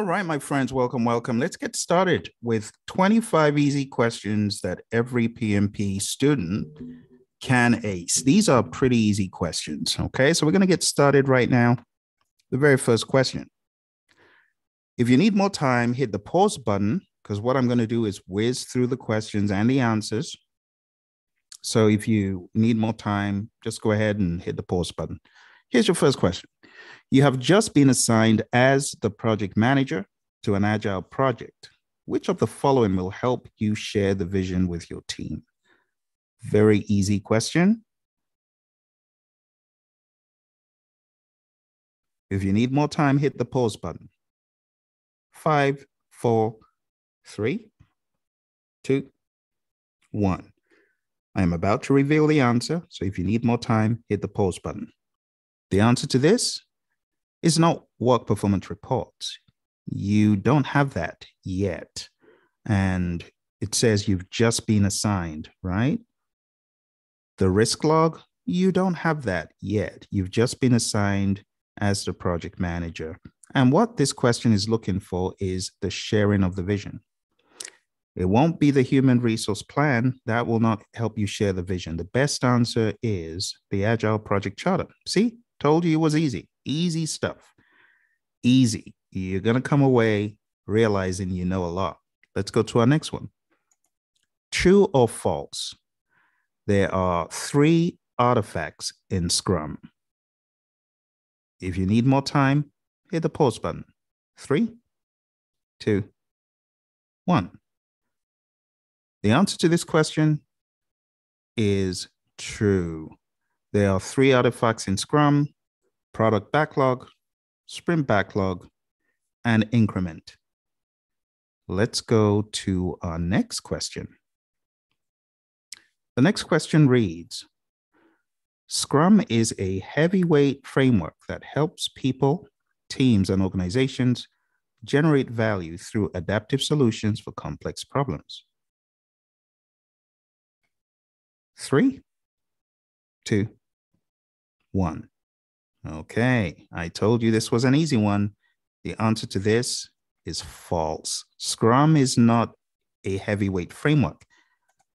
right, my friends, welcome, welcome. Let's get started with 25 easy questions that every PMP student can ace. These are pretty easy questions, okay? So we're going to get started right now. The very first question. If you need more time, hit the pause button, because what I'm going to do is whiz through the questions and the answers. So if you need more time, just go ahead and hit the pause button. Here's your first question. You have just been assigned as the project manager to an Agile project. Which of the following will help you share the vision with your team? Very easy question. If you need more time, hit the pause button. 5, 4, 3, 2, 1. I am about to reveal the answer, so if you need more time, hit the pause button. The answer to this is not work performance reports. You don't have that yet. And it says you've just been assigned, right? The risk log, you don't have that yet. You've just been assigned as the project manager. And what this question is looking for is the sharing of the vision. It won't be the human resource plan. That will not help you share the vision. The best answer is the Agile project charter. See, told you it was easy. Easy stuff. Easy. You're going to come away realizing you know a lot. Let's go to our next one. True or false? There are 3 artifacts in Scrum. If you need more time, hit the pause button. 3, 2, 1. The answer to this question is true. There are 3 artifacts in Scrum: Product Backlog, Sprint Backlog, and Increment. Let's go to our next question. The next question reads, Scrum is a heavyweight framework that helps people, teams, and organizations generate value through adaptive solutions for complex problems. 3, 2, 1. Okay, I told you this was an easy one. The answer to this is false. Scrum is not a heavyweight framework.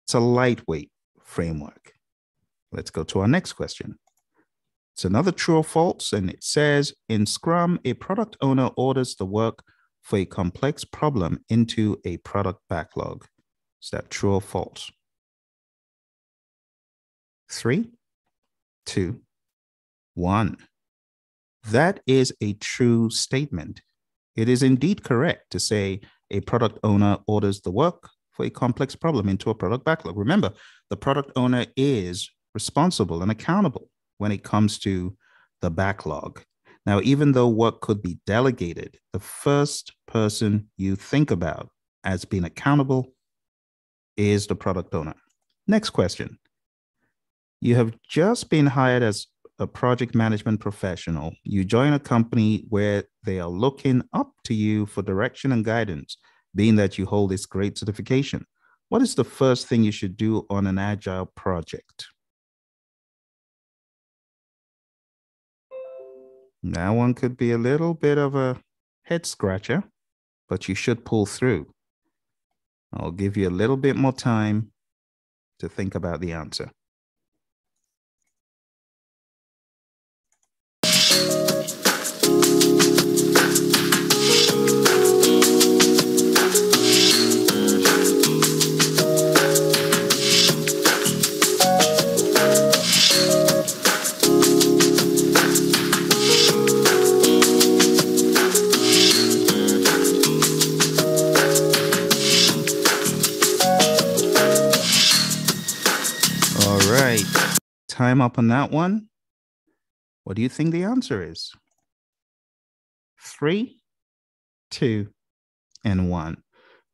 It's a lightweight framework. Let's go to our next question. It's another true or false, and it says, in Scrum, a product owner orders the work for a complex problem into a product backlog. Is that true or false? 3, 2, 1. That is a true statement. It is indeed correct to say a product owner orders the work for a complex problem into a product backlog. Remember, the product owner is responsible and accountable when it comes to the backlog. Now, even though work could be delegated, the first person you think about as being accountable is the product owner. Next question. You have just been hired as a project management professional. You join a company where they are looking up to you for direction and guidance, being that you hold this great certification. What is the first thing you should do on an Agile project? That one could be a little bit of a head scratcher, but you should pull through. I'll give you a little bit more time to think about the answer. Time up on that one. What do you think the answer is? 3, 2, and 1.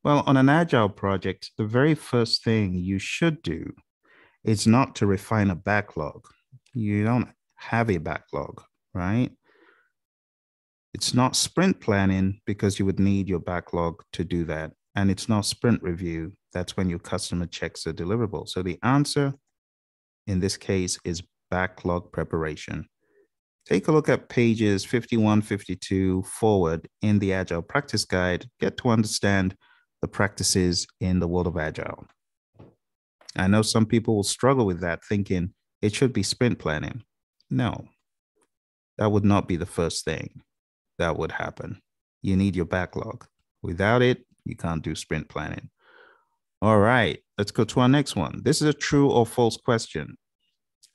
Well, on an Agile project, the very first thing you should do is not to refine a backlog. You don't have a backlog, right? It's not sprint planning because you would need your backlog to do that. And it's not sprint review. That's when your customer checks the deliverable. So the answer in this case is backlog preparation. Take a look at pages 51, 52 forward in the Agile Practice Guide. Get to understand the practices in the world of Agile. I know some people will struggle with that, thinking it should be sprint planning. No, that would not be the first thing that would happen. You need your backlog. Without it, you can't do sprint planning. All right, let's go to our next one. This is a true or false question.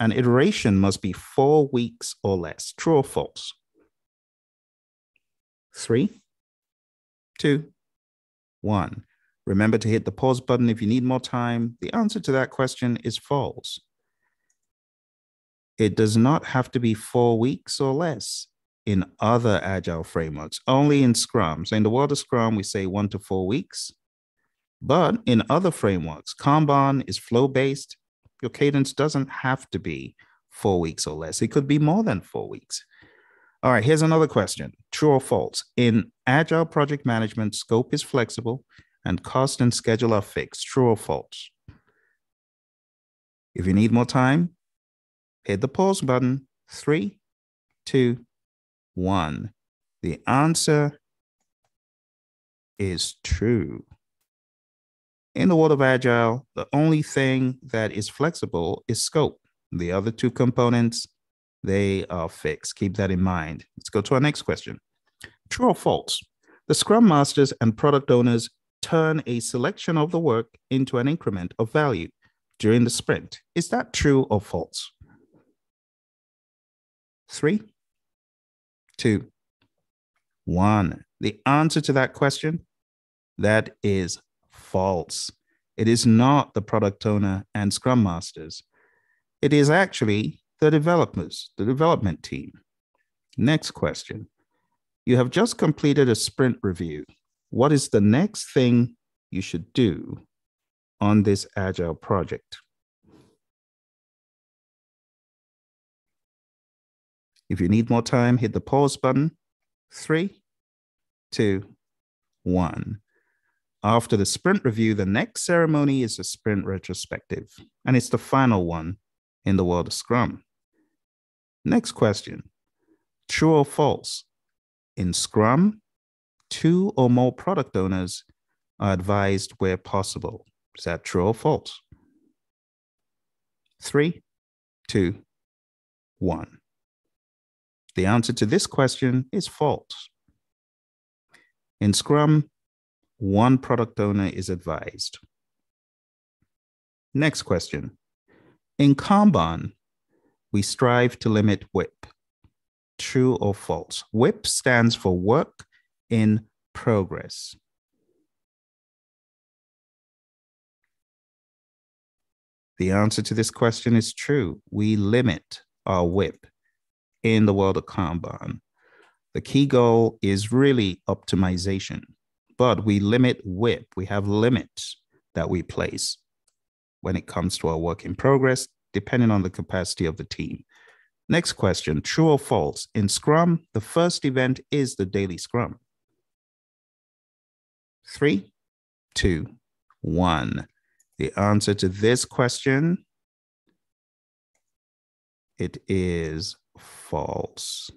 An iteration must be 4 weeks or less. True or false? 3, 2, 1. Remember to hit the pause button if you need more time. The answer to that question is false. It does not have to be 4 weeks or less in other Agile frameworks, only in Scrum. So in the world of Scrum, we say 1 to 4 weeks. But in other frameworks, Kanban is flow-based. Your cadence doesn't have to be 4 weeks or less. It could be more than 4 weeks. All right, here's another question. True or false? In Agile project management, scope is flexible and cost and schedule are fixed. True or false? If you need more time, hit the pause button. 3, 2, 1. The answer is true. In the world of Agile, the only thing that is flexible is scope. The other 2 components, they are fixed. Keep that in mind. Let's go to our next question. True or false? The Scrum Masters and product owners turn a selection of the work into an increment of value during the sprint. Is that true or false? 3, 2, 1. The answer to that question, that is false. It is not the product owner and Scrum Masters. It is actually the developers, the development team. Next question. You have just completed a sprint review. What is the next thing you should do on this Agile project? If you need more time, hit the pause button. 3, 2, 1. After the sprint review, the next ceremony is a sprint retrospective, and it's the final one in the world of Scrum. Next question. True or false? In Scrum, 2 or more product owners are advised where possible. Is that true or false? 3, 2, 1. The answer to this question is false. In Scrum, 1 product owner is advised. Next question. In Kanban, we strive to limit WIP. True or false? WIP stands for work in progress. The answer to this question is true. We limit our WIP in the world of Kanban. The key goal is really optimization, but we limit WIP. We have limits that we place when it comes to our work in progress, depending on the capacity of the team. Next question, true or false? In Scrum, the first event is the daily Scrum. 3, 2, 1. The answer to this question, it is false.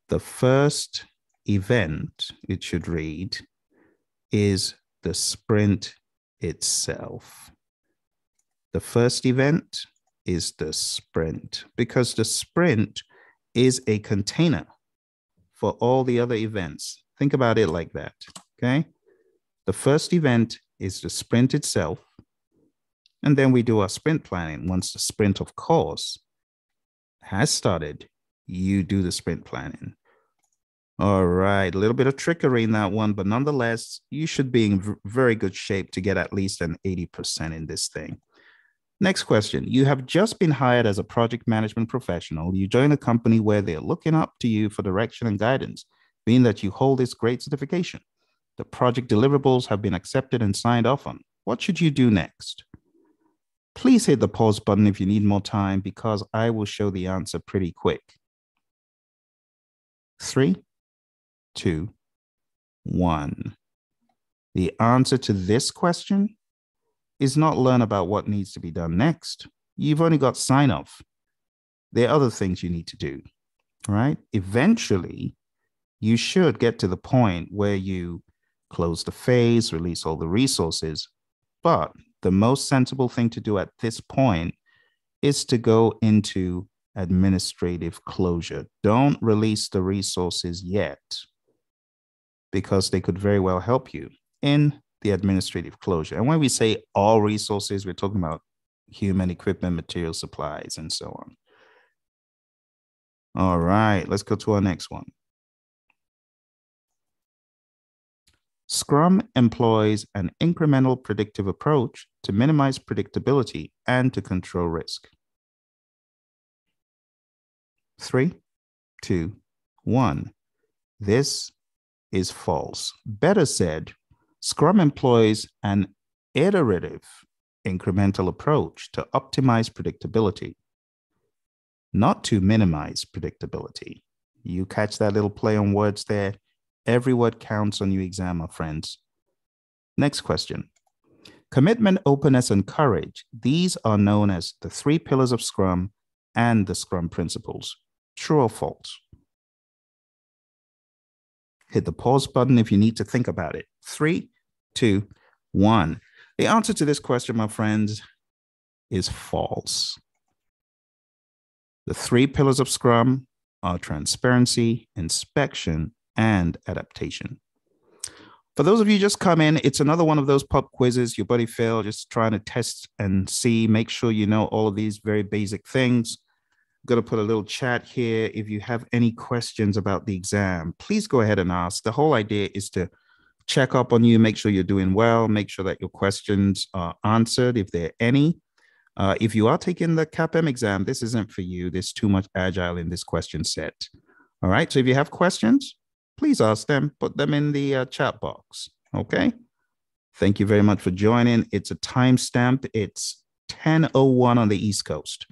The first event, it should read, is the sprint itself. The first event is the sprint, because the sprint is a container for all the other events. Think about it like that, okay? The first event is the sprint itself, and then we do our sprint planning. Once the sprint, of course, has started, you do the sprint planning. All right, a little bit of trickery in that one, but nonetheless, you should be in very good shape to get at least an 80% in this thing. Next question. You have just been hired as a project management professional. You join a company where they're looking up to you for direction and guidance, being that you hold this great certification. The project deliverables have been accepted and signed off on. What should you do next? Please hit the pause button if you need more time, because I will show the answer pretty quick. 3, 2, 1. The answer to this question is not learn about what needs to be done next. You've only got sign off. there are other things you need to do, right? Eventually, you should get to the point where you close the phase, release all the resources. But the most sensible thing to do at this point is to go into administrative closure. Don't release the resources yet, because they could very well help you in the administrative closure. And when we say all resources, we're talking about human, equipment, material, supplies, and so on. All right, let's go to our next one. Scrum employs an incremental predictive approach to minimize predictability and to control risk. 3, 2, 1. This is false. Better said, Scrum employs an iterative incremental approach to optimize predictability, not to minimize predictability. You catch that little play on words there? Every word counts on your exam, my friends. Next question. Commitment, openness, and courage. These are known as the 3 pillars of Scrum and the Scrum principles. True or false? Hit the pause button if you need to think about it. 3, 2, 1. The answer to this question, my friends, is false. The 3 pillars of Scrum are transparency, inspection, and adaptation. For those of you just come in, it's another one of those pop quizzes. Your buddy Phil just trying to test and see, make sure you know all of these very basic things. I'm going to put a little chat here. If you have any questions about the exam, please go ahead and ask. The whole idea is to check up on you, make sure you're doing well, make sure that your questions are answered if there are any. If you are taking the CAPM exam, this isn't for you. There's too much Agile in this question set. All right, so if you have questions, please ask them, put them in the chat box, okay? Thank you very much for joining. It's a timestamp. It's 10:01 on the East Coast.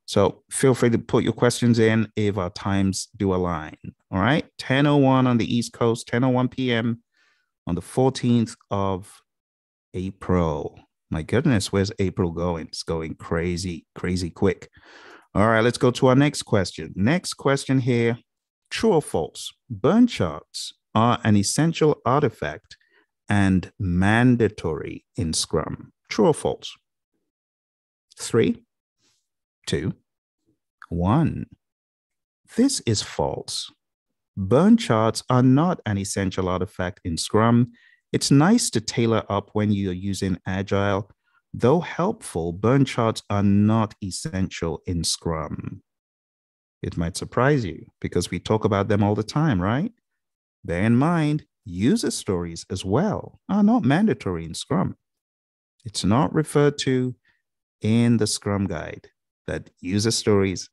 So feel free to put your questions in if our times do align, all right? 10:01 on the East Coast, 10:01 p.m. on the 14th of April. My goodness, where's April going? It's going crazy, crazy quick. All right, let's go to our next question. Next question here. True or false? Burn charts are an essential artifact and mandatory in Scrum. True or false? 3, 2, 1. This is false. Burn charts are not an essential artifact in Scrum. It's nice to tailor up when you're using Agile. Though helpful, burn charts are not essential in Scrum. It might surprise you because we talk about them all the time, right? Bear in mind, user stories as well are not mandatory in Scrum. It's not referred to in the Scrum guide that user stories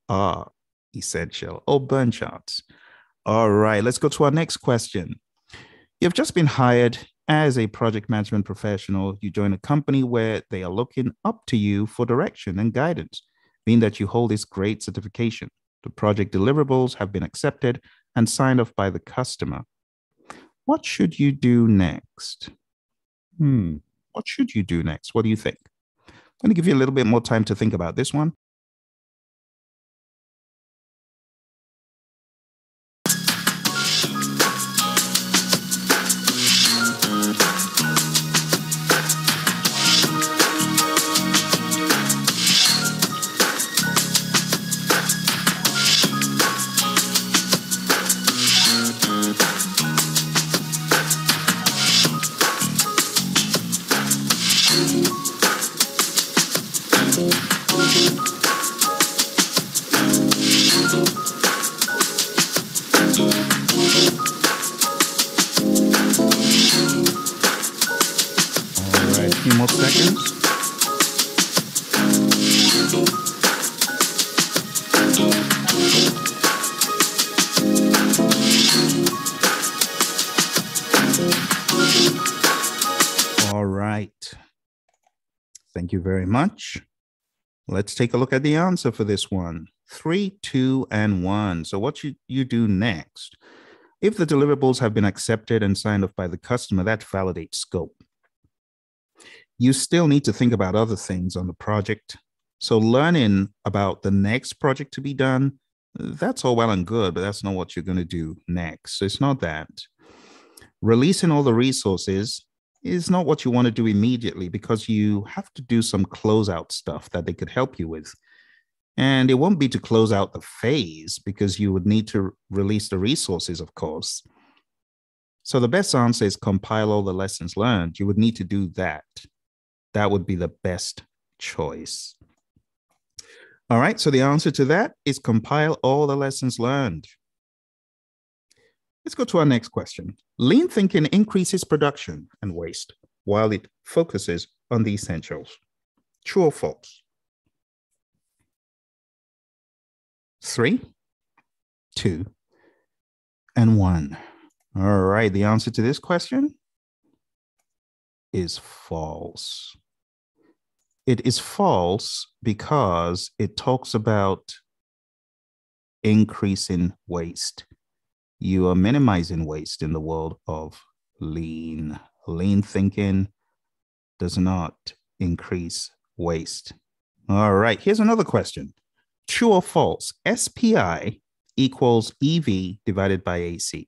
are essential or burn charts. All right, let's go to our next question. You've just been hired as a project management professional. You join a company where they are looking up to you for direction and guidance, meaning that you hold this great certification. The project deliverables have been accepted and signed off by the customer. What should you do next? What should you do next? What do you think? I'm going to give you a little bit more time to think about this one. More seconds. All right. Thank you very much. Let's take a look at the answer for this one. 3, 2, and 1. So what should you do next? If the deliverables have been accepted and signed off by the customer, that validates scope. You still need to think about other things on the project. So learning about the next project to be done, that's all well and good, but that's not what you're going to do next. So it's not that. Releasing all the resources is not what you want to do immediately because you have to do some closeout stuff that they could help you with. And it won't be to close out the phase because you would need to release the resources, of course. So the best answer is compile all the lessons learned. You would need to do that. That would be the best choice. All right, so the answer to that is compile all the lessons learned. Let's go to our next question. Lean thinking increases production and waste while it focuses on the essentials. True or false? 3, 2, and 1. All right, the answer to this question is false. It is false because it talks about increasing waste. You are minimizing waste in the world of lean. Lean thinking does not increase waste. All right, here's another question. True or false? SPI equals EV divided by AC.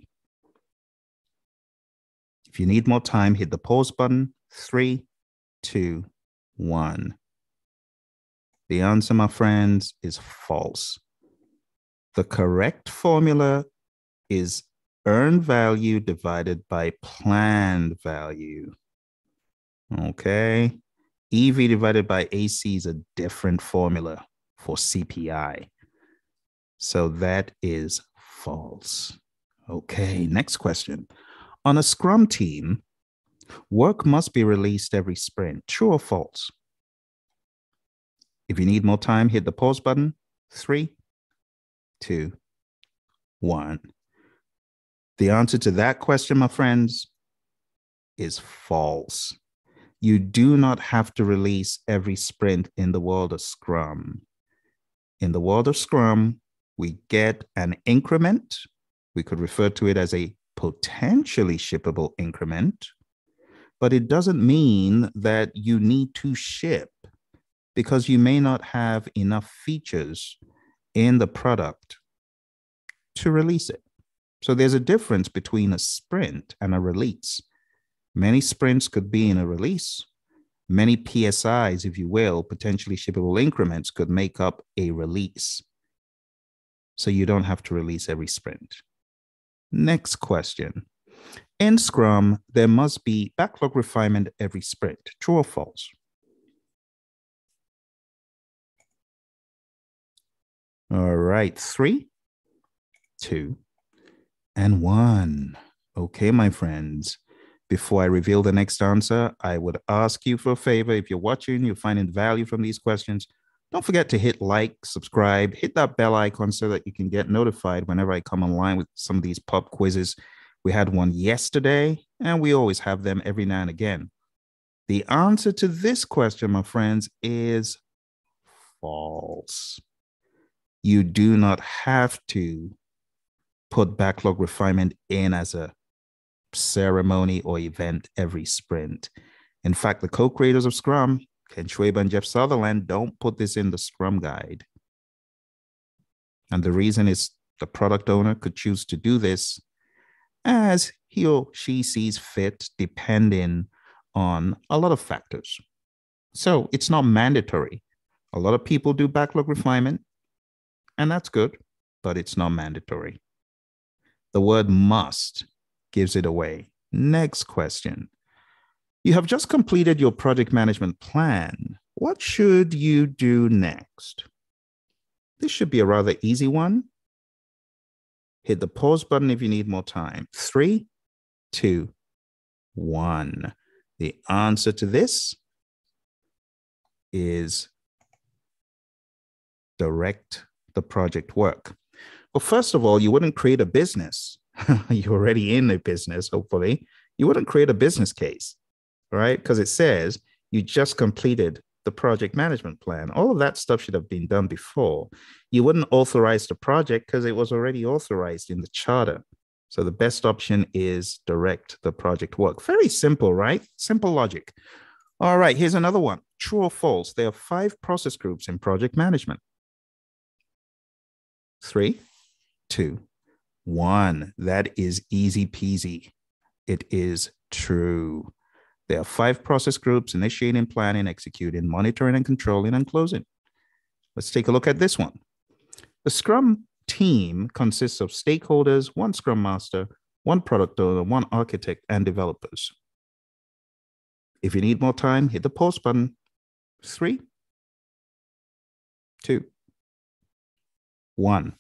If you need more time, hit the pause button. 3, 2, 1. The answer, my friends, is false. The correct formula is earned value divided by planned value. Okay. EV divided by AC is a different formula for CPI. So that is false. Okay, next question. On a Scrum team, work must be released every sprint. True or false? If you need more time, hit the pause button. 3, 2, 1. The answer to that question, my friends, is false. You do not have to release every sprint in the world of Scrum. In the world of Scrum, we get an increment. We could refer to it as a potentially shippable increment, but it doesn't mean that you need to ship because you may not have enough features in the product to release it. So there's a difference between a sprint and a release. Many sprints could be in a release. Many PSIs, if you will, potentially shippable increments, could make up a release. So you don't have to release every sprint. Next question. In Scrum, there must be backlog refinement every sprint. True or false? All right, 3, 2, and 1. Okay, my friends. Before I reveal the next answer, I would ask you for a favor. If you're watching, you're finding value from these questions, don't forget to hit like, subscribe, hit that bell icon so that you can get notified whenever I come online with some of these pub quizzes. We had one yesterday, and we always have them every now and again. The answer to this question, my friends, is false. You do not have to put backlog refinement in as a ceremony or event every sprint. In fact, the co-creators of Scrum, Ken Schwaber and Jeff Sutherland, don't put this in the Scrum guide. And the reason is the product owner could choose to do this as he or she sees fit, depending on a lot of factors. So it's not mandatory. A lot of people do backlog refinement, and that's good, but it's not mandatory. The word must gives it away. Next question. You have just completed your project management plan. What should you do next? This should be a rather easy one. Hit the pause button if you need more time. 3, 2, 1. The answer to this is direct the project work. Well, first of all, you wouldn't create a business. You're already in a business, hopefully. You wouldn't create a business case, right? Because it says you just completed the project management plan. All of that stuff should have been done before. You wouldn't authorize the project because it was already authorized in the charter. So the best option is direct the project work. Very simple, right? Simple logic. All right, here's another one. True or false? There are 5 process groups in project management. 3, 2, 1. That is easy peasy. It is true. There are 5 process groups: initiating, planning, executing, monitoring, and controlling, and closing. Let's take a look at this one. The Scrum team consists of stakeholders, 1 Scrum Master, 1 product owner, 1 architect, and developers. If you need more time, hit the pause button. 3, 2, 1.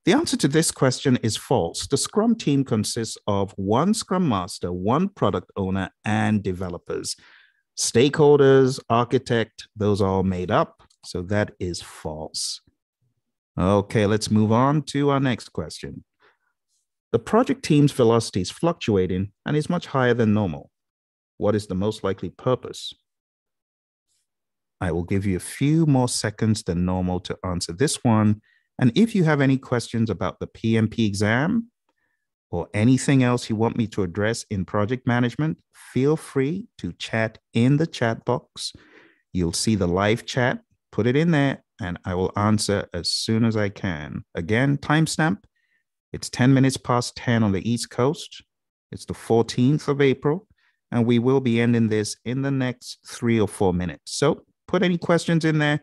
The answer to this question is false. The Scrum team consists of 1 Scrum Master, 1 product owner, and developers. Stakeholders, architect, those are all made up. So that is false. Okay, let's move on to our next question. The project team's velocity is fluctuating and is much higher than normal. What is the most likely purpose? I will give you a few more seconds than normal to answer this one. And if you have any questions about the PMP exam or anything else you want me to address in project management, feel free to chat in the chat box. You'll see the live chat. Put it in there and I will answer as soon as I can. Again, timestamp. It's 10 minutes past 10 on the East Coast. It's the 14th of April, and we will be ending this in the next 3 or 4 minutes. So put any questions in there,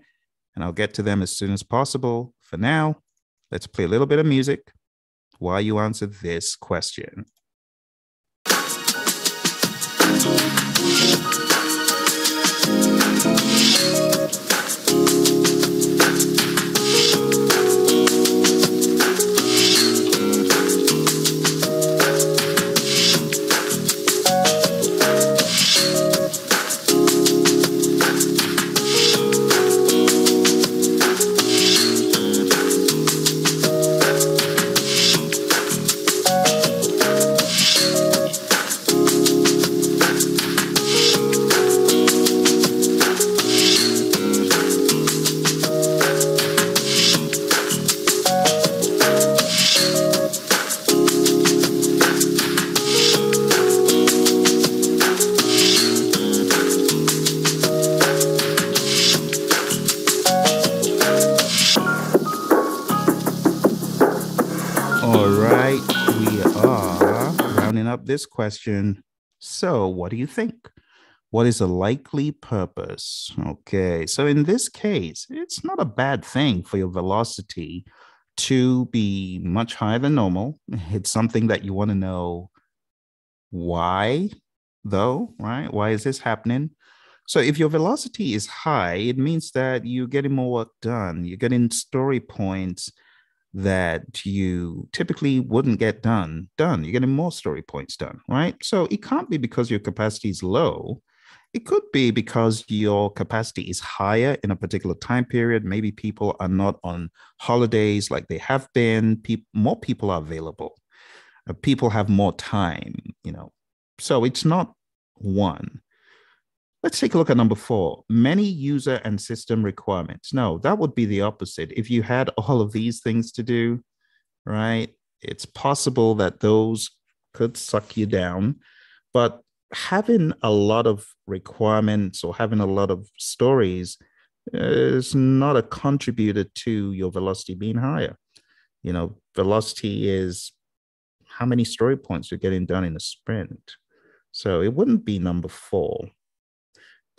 and I'll get to them as soon as possible. For now, let's play a little bit of music while you answer this question. This question. So what do you think? What is a likely purpose? Okay, so in this case, it's not a bad thing for your velocity to be much higher than normal. It's something that you want to know why, though, right? Why is this happening? So if your velocity is high, it means that you're getting more work done. You're getting story points that you typically wouldn't get done. You're getting more story points done, right? So it can't be because your capacity is low. It could be because your capacity is higher in a particular time period. Maybe people are not on holidays like they have been. More people are available. People have more time, So it's not one. Let's take a look at number 4, many user and system requirements. No, that would be the opposite. If you had all of these things to do, right, it's possible that those could suck you down. But having a lot of requirements or having a lot of stories is not a contributor to your velocity being higher. Velocity is how many story points you're getting done in a sprint. So it wouldn't be number 4.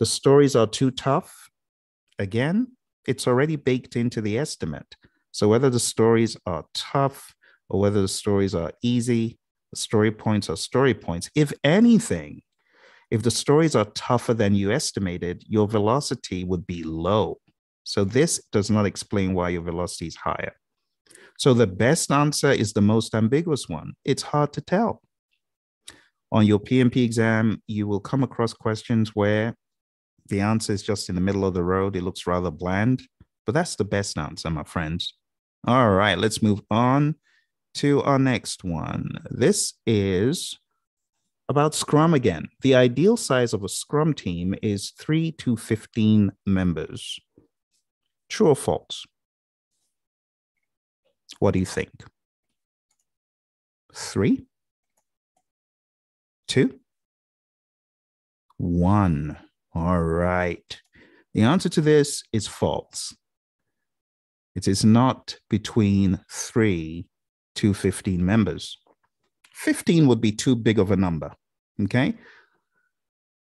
The stories are too tough. Again, it's already baked into the estimate. So whether the stories are tough or whether the stories are easy, the story points are story points. If anything, if the stories are tougher than you estimated, your velocity would be low. So this does not explain why your velocity is higher. So the best answer is the most ambiguous one. It's hard to tell. On your PMP exam, you will come across questions where the answer is just in the middle of the road. It looks rather bland, but that's the best answer, my friends. All right, let's move on to our next one. This is about Scrum again. The ideal size of a Scrum team is 3 to 15 members. True or false? What do you think? 3, 2, 1. All right. The answer to this is false. It is not between 3 to 15 members. 15 would be too big of a number, okay?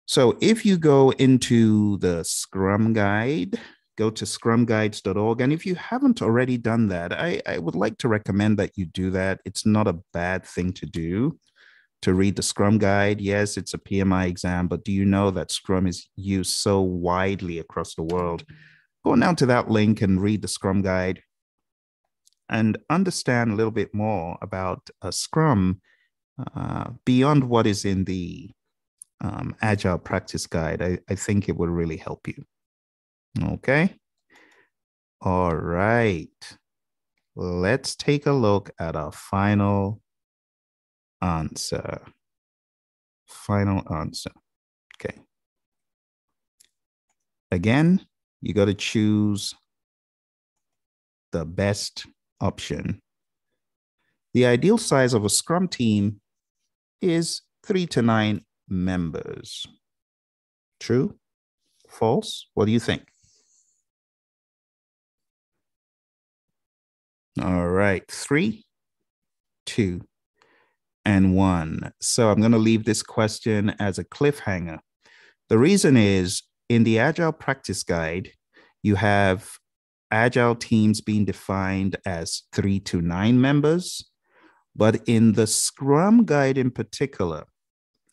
So if you go into the Scrum Guide, go to scrumguides.org. And if you haven't already done that, I would like to recommend that you do that. It's not a bad thing to do, to read the Scrum Guide. Yes, it's a PMI exam, but do you know that Scrum is used so widely across the world? Go down to that link and read the Scrum Guide and understand a little bit more about Scrum beyond what is in the Agile Practice Guide. I think it will really help you. Okay. All right. Let's take a look at our final answer. Final answer. Okay. Again, you got to choose the best option. The ideal size of a Scrum team is 3 to 9 members. True? False? What do you think? All right, 3, 2, and 1. So I'm going to leave this question as a cliffhanger. The reason is in the Agile Practice Guide, you have Agile teams being defined as 3 to 9 members. But in the Scrum Guide in particular,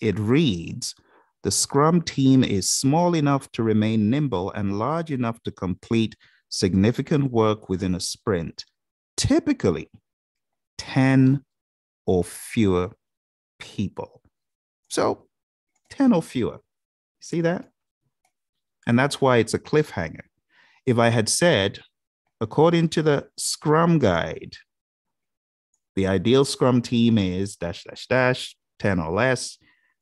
it reads, the Scrum team is small enough to remain nimble and large enough to complete significant work within a sprint. Typically 10 or fewer people. So 10 or fewer. See that? And that's why it's a cliffhanger. If I had said, according to the Scrum Guide, the ideal Scrum team is ... 10 or less,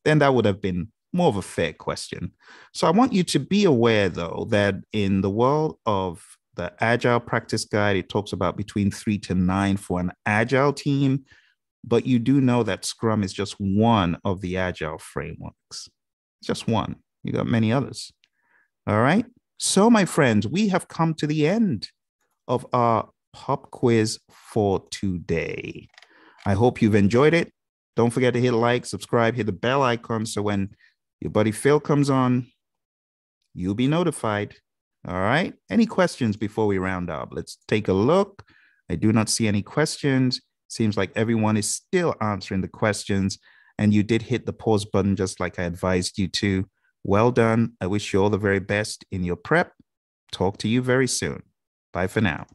then that would have been more of a fair question. So I want you to be aware, though, that in the world of the Agile Practice Guide, it talks about between 3 to 9 for an Agile team, but you do know that Scrum is just one of the Agile frameworks. Just one. You got many others. All right. So, my friends, we have come to the end of our pop quiz for today. I hope you've enjoyed it. Don't forget to hit like, subscribe, hit the bell icon so when your buddy Phil comes on, you'll be notified. All right. Any questions before we round up? Let's take a look. I do not see any questions. Seems like everyone is still answering the questions, and you did hit the pause button just like I advised you to. Well done. I wish you all the very best in your prep. Talk to you very soon. Bye for now.